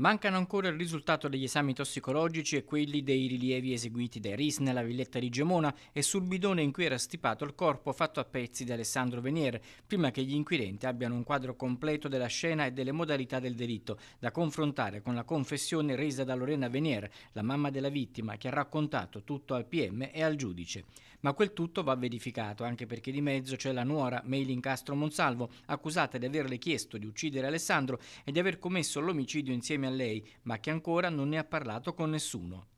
Mancano ancora il risultato degli esami tossicologici e quelli dei rilievi eseguiti dai RIS nella villetta di Gemona e sul bidone in cui era stipato il corpo fatto a pezzi da Alessandro Venier, prima che gli inquirenti abbiano un quadro completo della scena e delle modalità del delitto, da confrontare con la confessione resa da Lorena Venier, la mamma della vittima, che ha raccontato tutto al PM e al giudice. Ma quel tutto va verificato, anche perché di mezzo c'è la nuora Meilin Castro Monsalvo, accusata di averle chiesto di uccidere Alessandro e di aver commesso l'omicidio insieme a lei, ma che ancora non ne ha parlato con nessuno.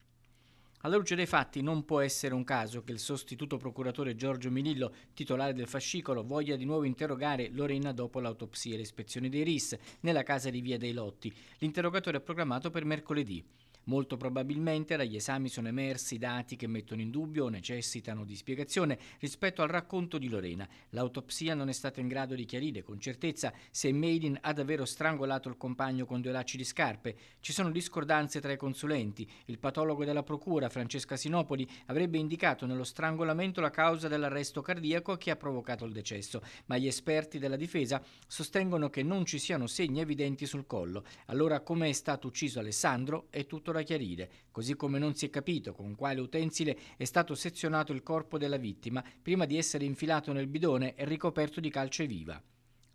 Alla luce dei fatti non può essere un caso che il sostituto procuratore Giorgio Milillo, titolare del fascicolo, voglia di nuovo interrogare Lorena dopo l'autopsia e le ispezioni dei RIS nella casa di Via dei Lotti. L'interrogatorio è programmato per mercoledì. Molto probabilmente dagli esami sono emersi dati che mettono in dubbio o necessitano di spiegazione rispetto al racconto di Lorena. L'autopsia non è stata in grado di chiarire con certezza se Meilin ha davvero strangolato il compagno con 2 lacci di scarpe. Ci sono discordanze tra i consulenti. Il patologo della procura, Francesca Sinopoli, avrebbe indicato nello strangolamento la causa dell'arresto cardiaco che ha provocato il decesso, ma gli esperti della difesa sostengono che non ci siano segni evidenti sul collo. Allora, come è stato ucciso Alessandro è tutto da chiarire, così come non si è capito con quale utensile è stato sezionato il corpo della vittima prima di essere infilato nel bidone e ricoperto di calce viva.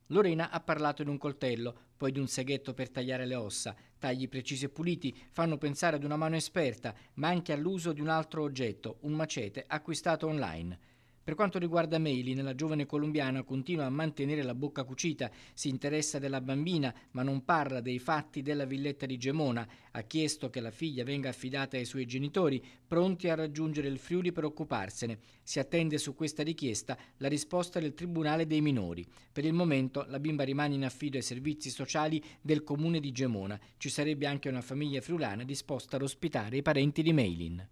Lorena ha parlato di un coltello, poi di un seghetto per tagliare le ossa. Tagli precisi e puliti fanno pensare ad una mano esperta, ma anche all'uso di un altro oggetto, un macete acquistato online. Per quanto riguarda Meilin, la giovane colombiana continua a mantenere la bocca cucita, si interessa della bambina ma non parla dei fatti della villetta di Gemona, ha chiesto che la figlia venga affidata ai suoi genitori, pronti a raggiungere il Friuli per occuparsene. Si attende su questa richiesta la risposta del Tribunale dei minori. Per il momento la bimba rimane in affido ai servizi sociali del comune di Gemona. Ci sarebbe anche una famiglia friulana disposta ad ospitare i parenti di Meilin.